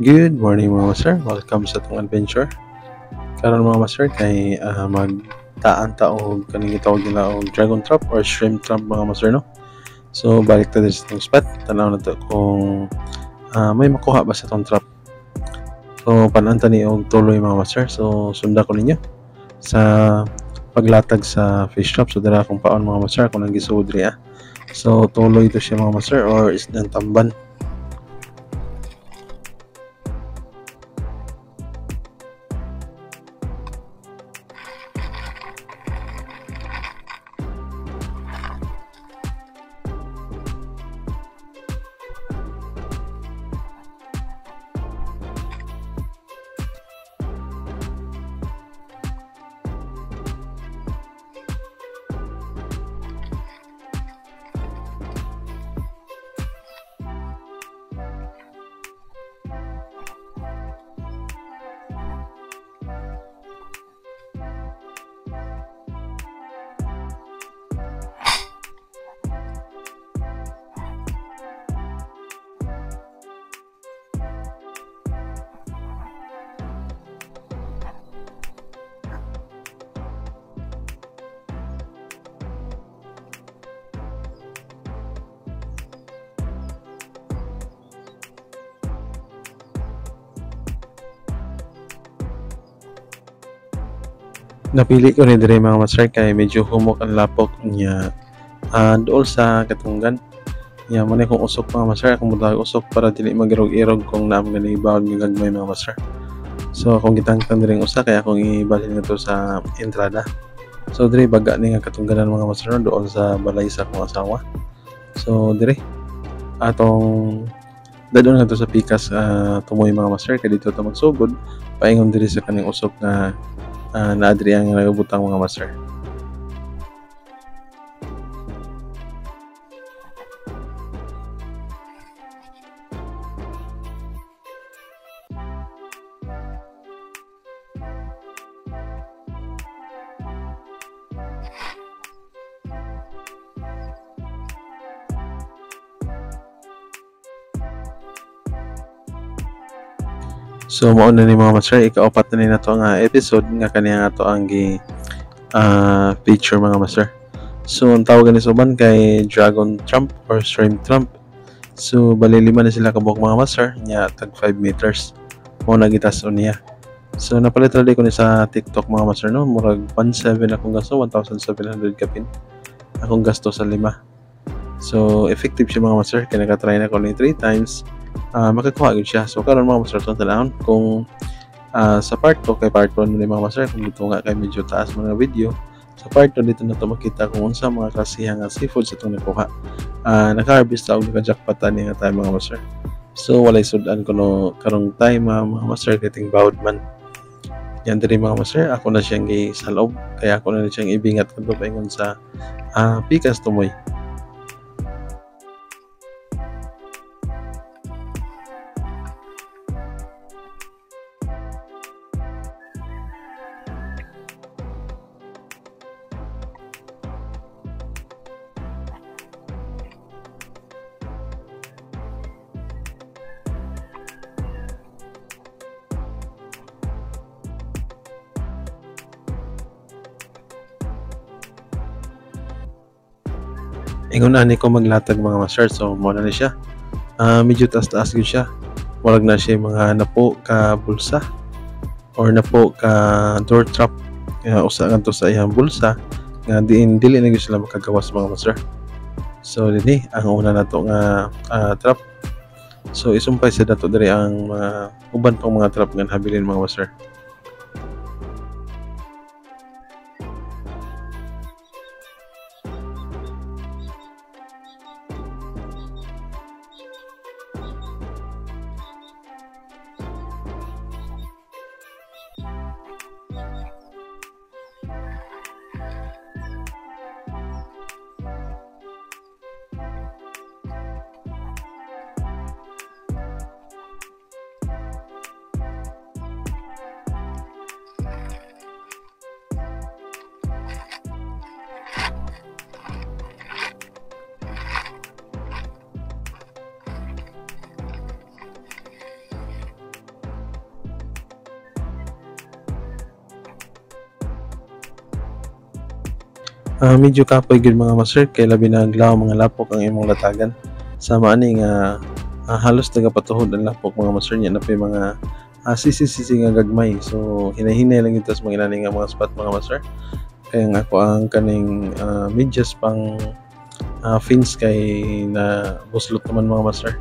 Good morning mga master, welcome sa itong adventure. Karon mga master kay magtaan ta og kaning gitawag nila og dragon trap or shrimp trap mga master no. So balik ta sa itong spot, tanaw na to kung may makuha ba sa itong trap. So panan ta ni og tuloy mga master. So sunda ko ninyo sa paglatag sa fish trap. So dira akong paon mga master kung nang gisuod ri ah. So tuloy to siya mga master or isdang tamban. Napili ko ni dire mga master kay medyo humok ang lapok niya dool sa katunggan. Ya mo na kung usok mga master, akong mutawag usok para dili magirog-irog kung naam gani bawal nga gagmay mga master. So akong gitangtang diring usa kaya akong ibalhin nga to sa entrada. So dire baga ni nga katungganan mga master no, doon sa balay sa akong asawa. So dire atong dadon nga to sa pikas tumoy mga master kay dito ta magsugod paingon diri sa kaning usok nga naadri ang nagabutang mga master. So mao na ni mga master, ikaapat na ni nato nga episode nga kaniya nga to ang gi feature mga master. So ang tawag ni suban kay Dragon Trump or Shrimp Trump. So bali lima na sila kabuk mga master nya tag 5 meters. Mao na gitas-on niya. So napalit ra ko ni sa TikTok mga master no, murag 1,700 akong gasto, 1,700 kapin. Akong gasto sa lima. So effective siya mga master kay naka-try na ko ni 3 times. Makakuha gud siya. So karon mga master sa tanawon kung sa part 2 kay part 1 ni mga master kung dito nga kay medyo taas mga video. Sa part 2 dito na to makita kung unsa mga klaseng nga seafood sa itong nakuha. Naka-harvest ta og naka-jackpot ni nga tayo mga master. So walay sudan kuno karong time mga master getting bawd man. Yan diri mga master, ako na siyang gisalob kaya ako na siyang ibingat kadto paingon sa pikas tumoy. Ingon ani ko maglatag mga master, so mo na ni siya. Medyo taas-taas gyud siya. Murag na siya mga napo ka bulsa or napo ka door trap. Usa kanto sa iyang bulsa nga dili na gyud sila makagawas mga master. So dinhi ang una nato nga trap. So isumpay sa dato diri ang mga uban pang mga trap nga habilin mga master. Medyo kapoy gid mga master kay labi na aglaw mga lapok ang imong latagan. Sama ani nga halos tagapatuhod ang lapok mga master niya na pay mga sisi-sisi nga gagmay. So hinahinay lang ito sa mga inani nga mga spot mga master. Kaya nga ako ang kaning medyas pang fins kay na buslot naman mga master.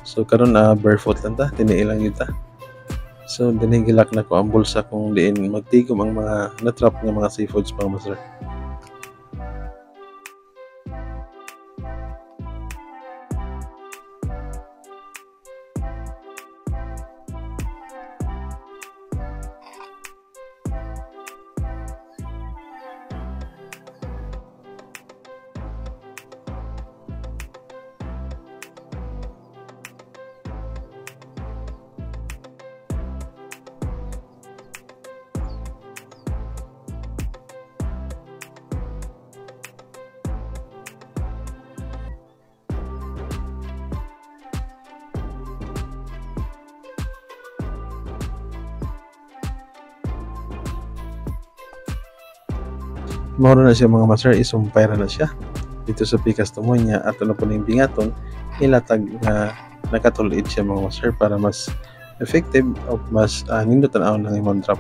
So karon barefoot lang ta, tiniil lang yun ta. So dinigilak na ko ang bulsa kung diin magtigom ang mga natrap nga mga seafoods mga master. Mauro na siya mga master, isumpay na siya dito sa pikas tumoy niya at ano po na yung bingaton ilatag na nakatulit siya mga master para mas effective o mas nindot tanaw ng imong trap.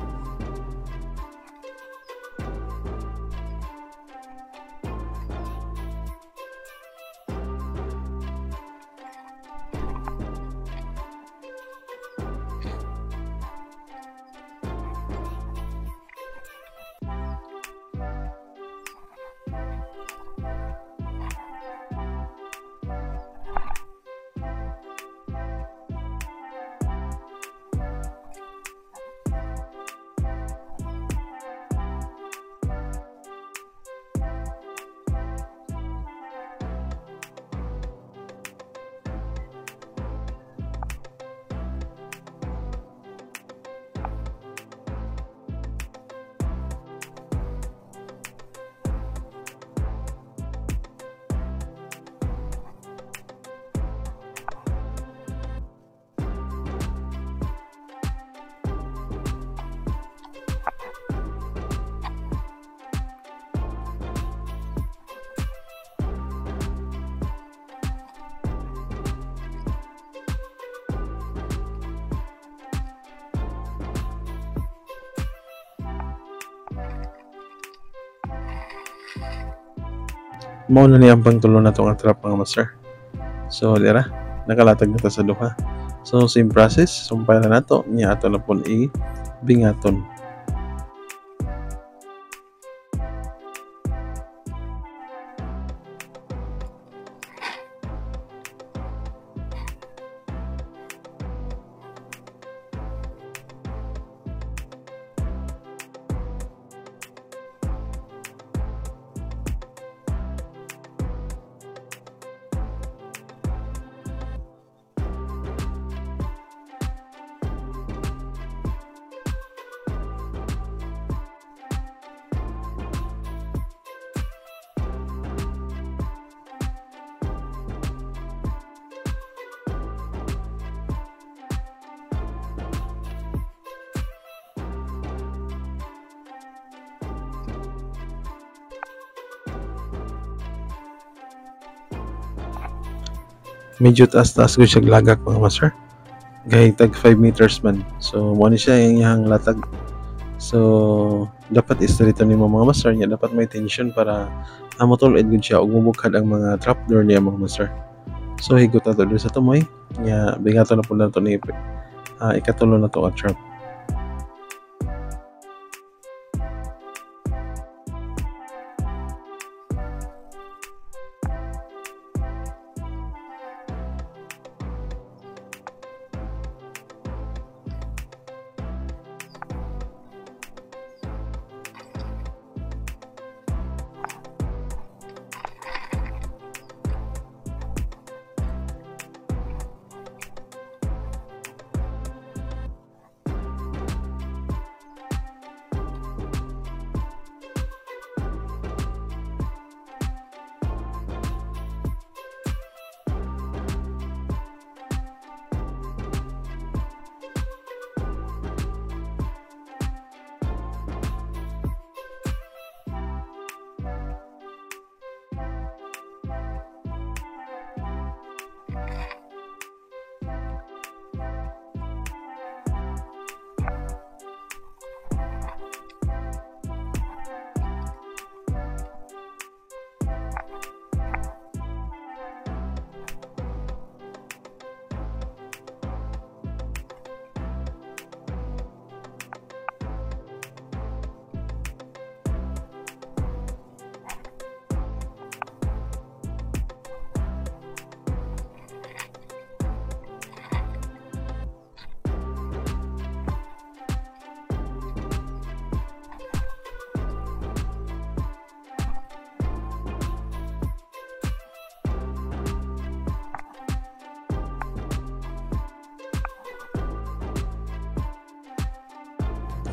Mao na ni ang pangtulo na tong trap mga master. So dira nakalatag na ta sa duha. So same process, sumpay na nato niya ato na pun i bingaton. Medyo taas-taas ko siya lagak mga master. Gay tag 5 meters man. So mo ni siya yung iyang latag. So dapat istrito nimo mga master niya, dapat may tension para motulid gud siya ug mubukad ang mga trapdoor niya mga master. So higot ato dito sa tumoy nya bigato na pud nato ni ikatulo na to ang trap.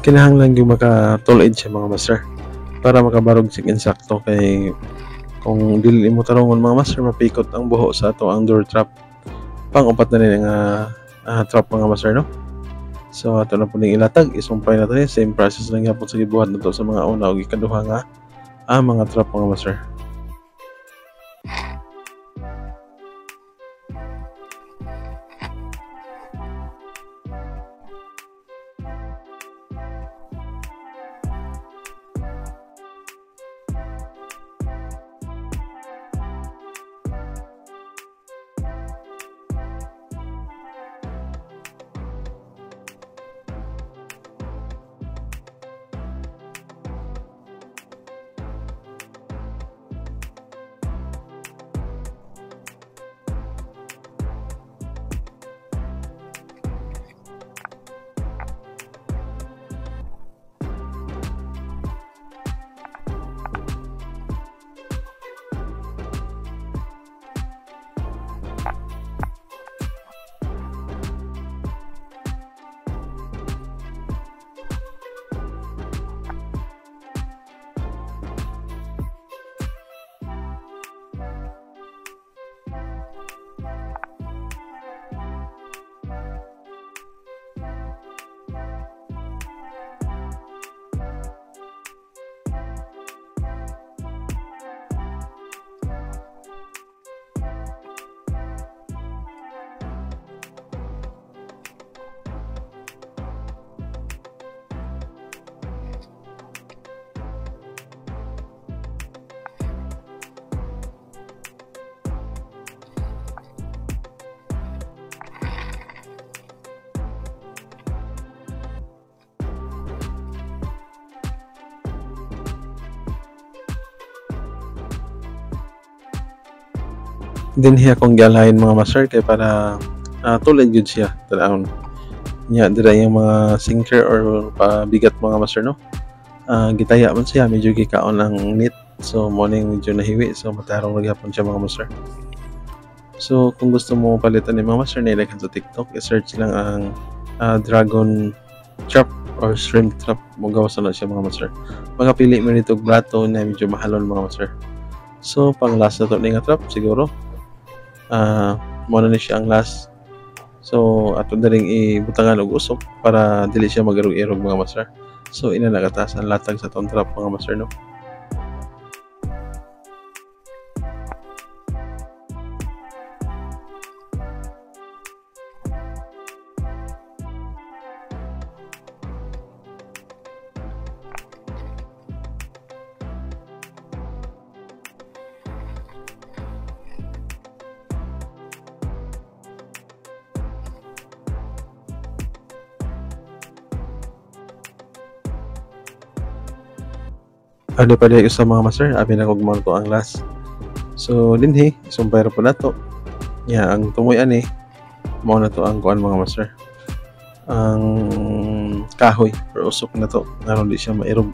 kinahanglan gyud makatulid siya mga master para makabarog sig insakto kay kung dili mo tarungon mga master mapikot ang buho sa ato ang door trap. Pang-upat na rin nga trap mga master no. So ato na po ning ilatag isumpay na to same process lang gyapon sa gibuhat nato sa mga una ug ikaduha nga mga trap mga master. Dinhi akong gialahin mga master kay para tulad gyud siya tanawon nya dira yung mga sinker or pabigat mga master no. Gitaya man siya medyo gikaon ang knit so morning medyo nahiwi so matarong magyapon siya mga master. So kung gusto mo palitan ni mga master nilagyan sa TikTok i-search lang ang dragon trap or shrimp trap mo gawas na siya mga master. Magapili mo nito brato na medyo mahalon mga master. So pang last na to ni nga trap siguro muna ni siya ang last. So ato na rin ibutangan og usok para dili siya magarog-irog mga master. So ina nagatas ang latag sa tong trap mga master no. Ano pa sa mga master, abi na kog mo ang last. So dinhi sumpay ra po nato. Ya ang tumoy ani mao na to ang kuan mga master. Ang kahoy or usok na to aron di siya mairog.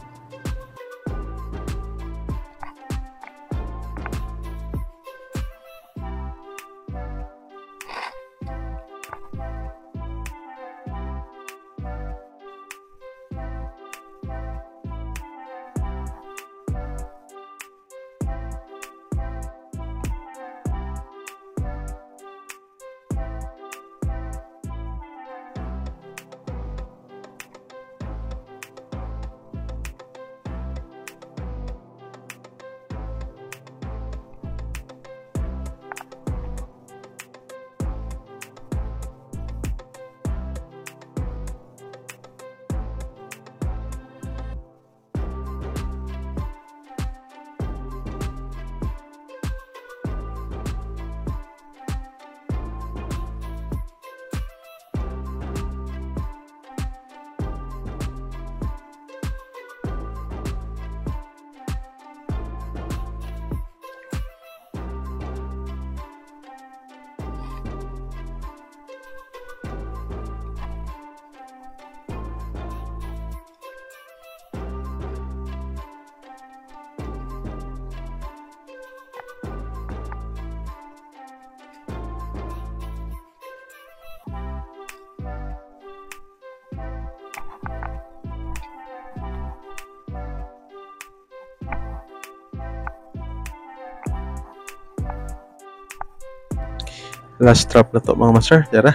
Last trap na to mga master. Tara.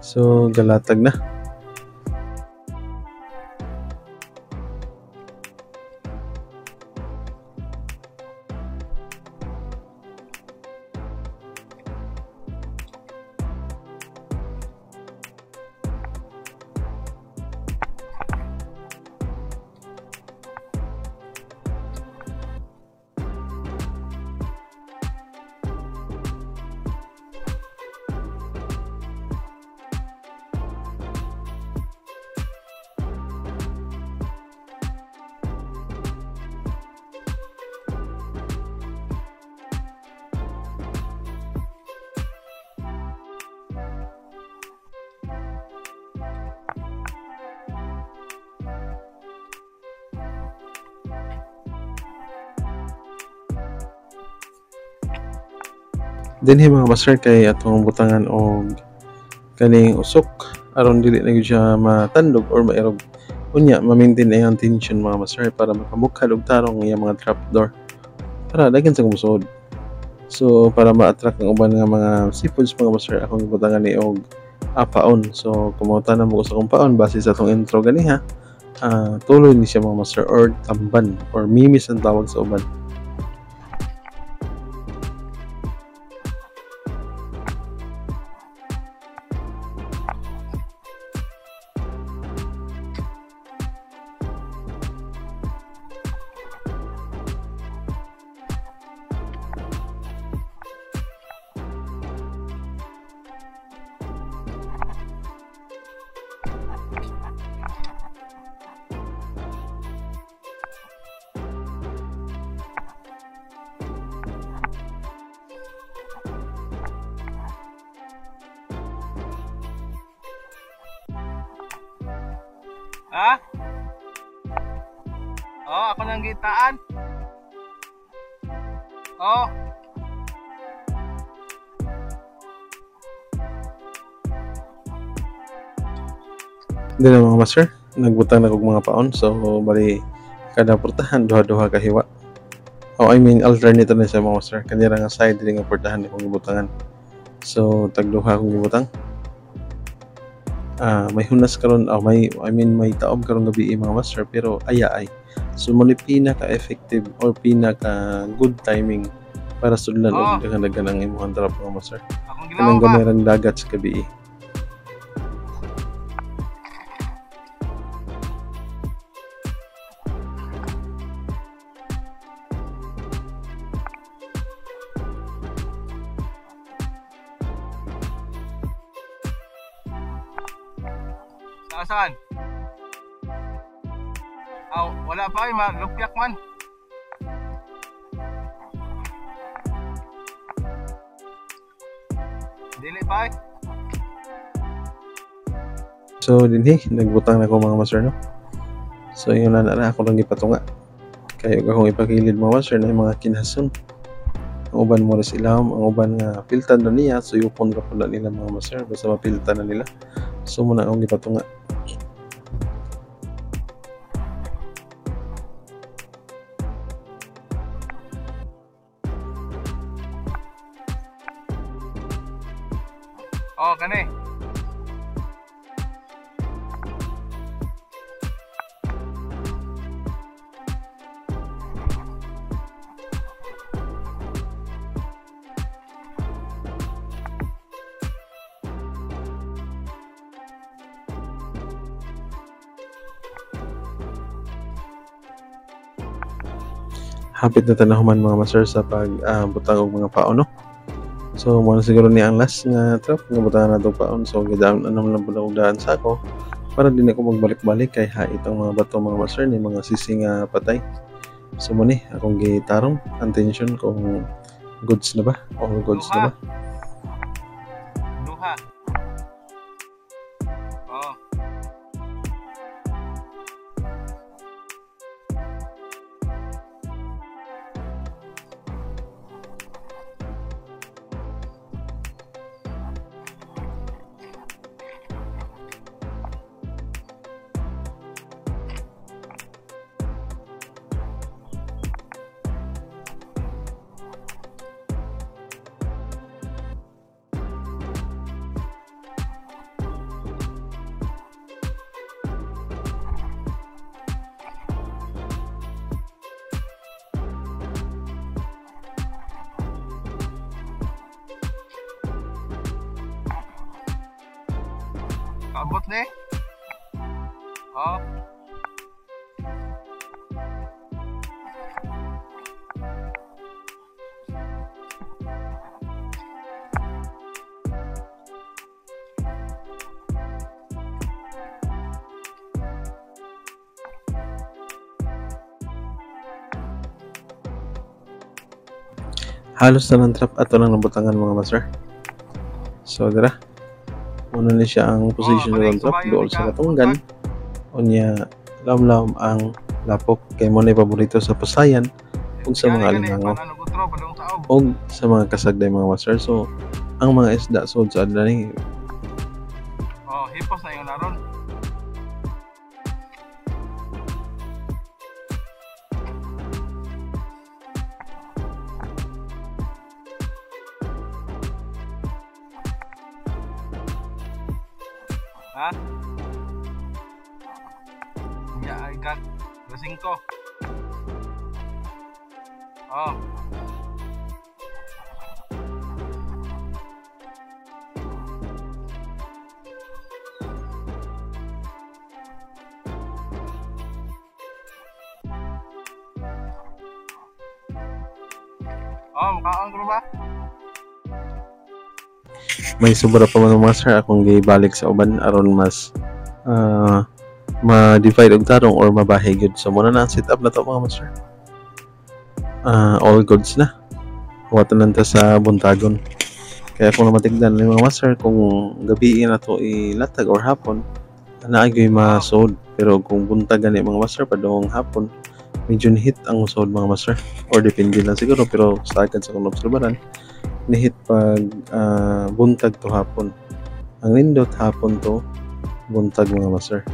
So galatag na. Dinhi mga master kay atong butangan og kaning usok aron dili na gyud siya matandog or mairog. Unya ma-maintain ang tension mga master para makamukhad og tarong ang mga trapdoor para daghan sa kumusod. So para ma-attract ang uban nga mga seafoods mga master akong gibutangan ni og paon. So kumuta na mo sa kong paon base sa atong intro ganiha. Tuloy ni siya mga master or tamban or mimis ang tawag sa uban. Ha? Oh, ako nang gitaan. Oh. Hindi na mga master, nagbutang na kog mga paon. So bali kada portahan duha-duha ka hiwa. I mean alternate na siya mga master. Kanira nga side dili nga portahan akong gibutangan. So tagduha akong gibutang. May hunas karon may taob karon gabi mga master pero aya ay so mo ni pinaka effective or pinaka good timing para sudlan og daghan ang imong trap mga master kanang gamerang dagat sa gabi. Saan? Wala pa ay malupyak man. Dili pa ay. So dinhi nagbutang na ko mga master no. So yun na ako lang gipatunga. Kayo akong ipakilid mga master na mga kinhason. Ang uban mo ras ilawom, ang uban nga piltan na niya, so yupon ka pala nila mga master basta mapiltan na nila. So muna akong gipatunga. Oh, kani. Hapit na tanahuman mga master sa pagbutang og mga paon no. So mo na siguro ni ang last nga trap nga butangan nato paon. So gidaon anong lang pud daan sa ako para din ako magbalik-balik kay hait ang mga bato mga master ni mga sising patay. So mo ni akong gitarong ang tension kung goods na ba o goods na ba. Duha. Oh. Kaabot ni. Oh. Halos na ng trap ato lang nabutangan mga master. So dira. Muna ni siya ang position ng trap dool sa katunggan. Unya lam-lam ang lapok kay mo na paborito sa pasayan ug sa mga alimango ug sa mga kasagday mga master. So ang mga isda sud sa adla ni Oh, hipos na yung naron. Ha? Ya, ikat. Lasing ko. Oh. Oh, mukhaan ko ba? may sobra pa mga master akong gibalik sa uban aron mas ma-divide og tarong or mabahay gyud. So muna na ang setup na to mga master. All goods na. Watan ta sa buntagon. Kaya kung namatigdan ni mga master kung gabi na to ilatag or hapon, naagyoy masod. Pero kung buntagan ni mga master padong hapon, medyo nihit ang usod mga master. Or depende lang siguro, pero sa akin sa kung obserbaran, nihit pag buntag to hapon. Ang nindot hapon to buntag mga master.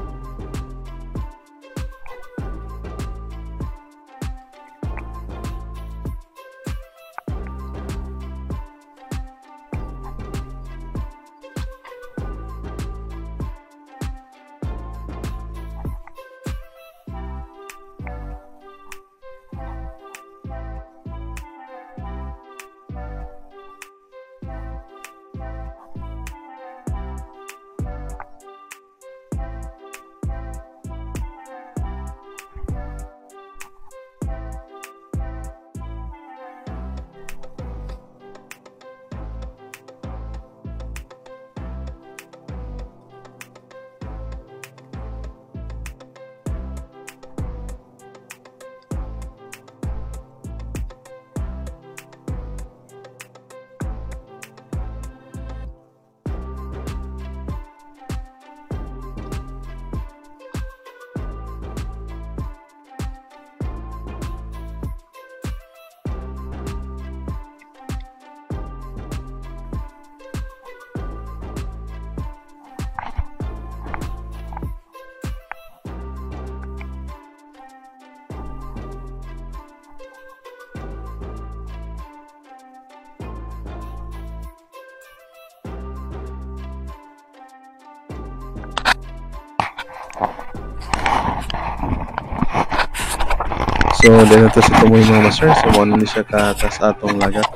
So, dahil ito sa tumoy mga master, so muna ni siya katas atong lagat.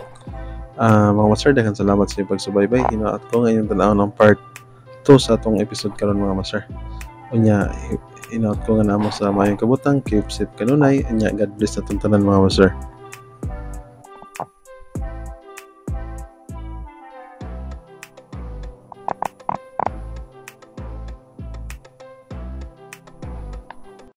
Mga master, daghang salamat sa inyong pagsubaybay. Hinaat ko ngayon tanaw ng part 2 sa atong episode karon mga master. Unya, hinaat ko nga namo sa mayong kabutang, keep safe kanunay. Unya, God bless na tanan mga master.